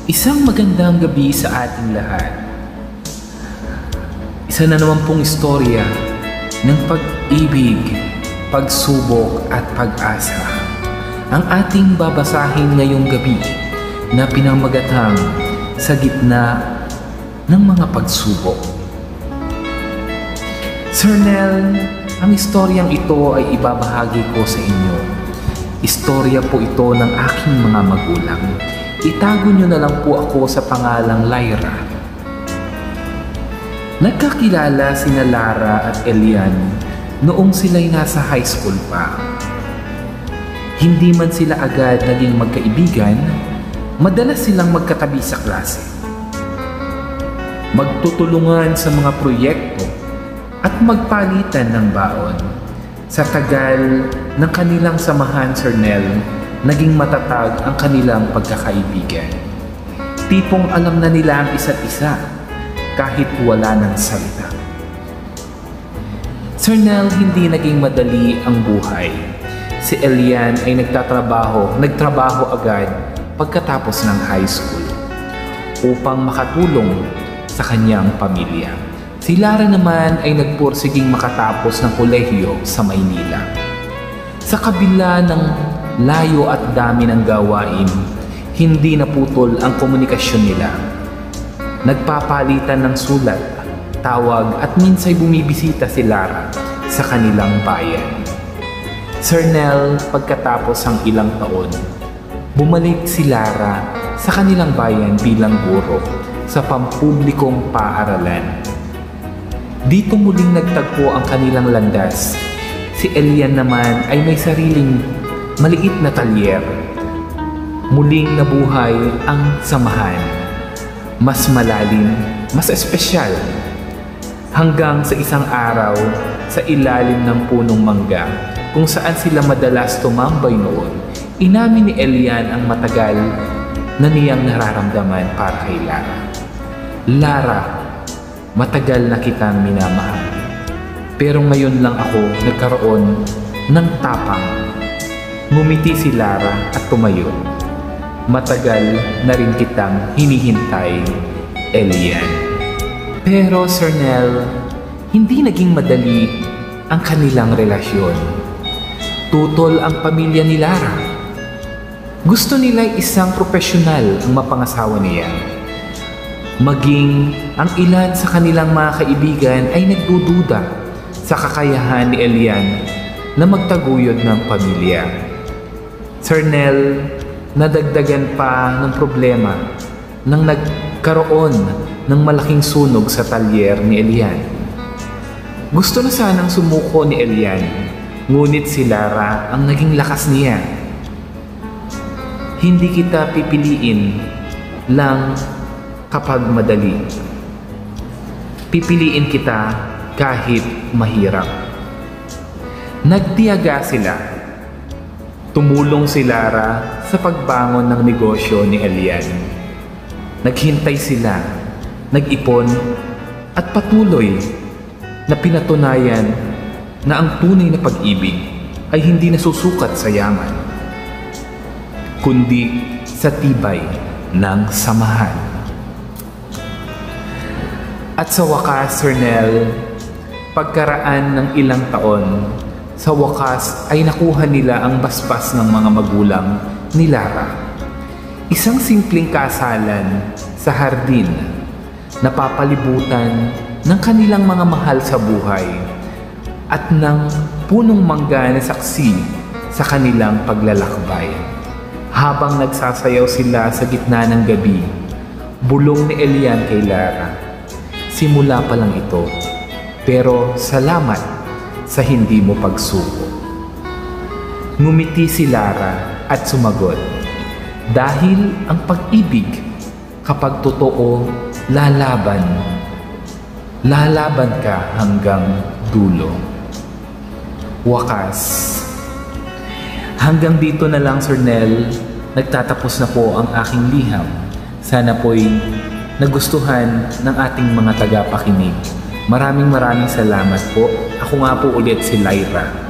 Isang magandang gabi sa ating lahat. Isa na naman pong istorya ng pag-ibig, pagsubok at pag-asa ang ating babasahin ngayong gabi na pinamagatang sa gitna ng mga pagsubok. Sir Nel, ang istoryang ito ay ibabahagi ko sa inyo. Istorya po ito ng aking mga magulang. Itago nyo na lang po ako sa pangalang Lyra. Nagkakilala sina Lara at Elian noong sila'y nasa high school pa. Hindi man sila agad naging magkaibigan, madalas silang magkatabi sa klase. Magtutulungan sa mga proyekto at magpalitan ng baon. Sa tagal ng kanilang samahan, Sir Nel, naging matatag ang kanilang pagkakaibigan. Tipong alam na nila ang isa't isa kahit wala ng salita. Sir Nel, hindi naging madali ang buhay. Si Elian ay nagtrabaho agad pagkatapos ng high school upang makatulong sa kanyang pamilya. Si Lara naman ay nagpursiging makatapos ng kolehiyo sa Maynila. Sa kabila ng layo at dami ng gawain, hindi naputol ang komunikasyon nila. Nagpapalitan ng sulat, tawag at minsay bumibisita si Lara sa kanilang bayan. Sir Nel, pagkatapos ang ilang taon, bumalik si Lara sa kanilang bayan bilang guro sa pampublikong paaralan. Dito muling nagtagpo ang kanilang landas. Si Elian naman ay may sariling maliit na talyer. Muling nabuhay ang samahan. Mas malalim, mas espesyal. Hanggang sa isang araw, sa ilalim ng punong mangga, kung saan sila madalas tumambay noon, inamin ni Elian ang matagal na niyang nararamdaman para kay Lara. Lara, matagal na kitang minamahal. Pero ngayon lang ako nagkaroon ng tapang. Ngumiti si Lara at tumayo. Matagal na rin kitang hinihintay, Elian. Pero Sir Nel, hindi naging madali ang kanilang relasyon. Tutol ang pamilya ni Lara. Gusto nila isang profesional ang mapangasawa niya. Maging ang ilan sa kanilang mga kaibigan ay nagdududa sa kakayahan ni Elian na magtaguyod ng pamilya. Sir Nel, nadagdagan pa ng problema nang nagkaroon ng malaking sunog sa talyer ni Elian. Gusto na sanang sumuko ni Elian, ngunit si Lara ang naging lakas niya. Hindi kita pipiliin lang kapag madali. Pipiliin kita kahit mahirap. Nagtiyaga sila. Tumulong si Lara sa pagbangon ng negosyo ni Elian. Naghintay sila, nag-ipon at patuloy na pinatunayan na ang tunay na pag-ibig ay hindi nasusukat sa yaman, kundi sa tibay ng samahan. At sa wakas, Sir Nel, pagkaraan ng ilang taon, sa wakas ay nakuha nila ang basbas ng mga magulang ni Lara. Isang simpleng kasalan sa hardin na papalibutan ng kanilang mga mahal sa buhay at ng punong mangga na saksi sa kanilang paglalakbay. Habang nagsasayaw sila sa gitna ng gabi, bulong ni Elian kay Lara, "Simula pa lang ito, pero salamat sa hindi mo pagsuko." Ngumiti si Lara at sumagot, "Dahil ang pag-ibig, kapag totoo, lalaban ka hanggang dulo." Wakas. Hanggang dito na lang, Sir Nel. Nagtatapos na po ang aking liham. Sana po'y nagustuhan ng ating mga tagapakinig. Maraming salamat po. Ako nga po ulit si Lyra.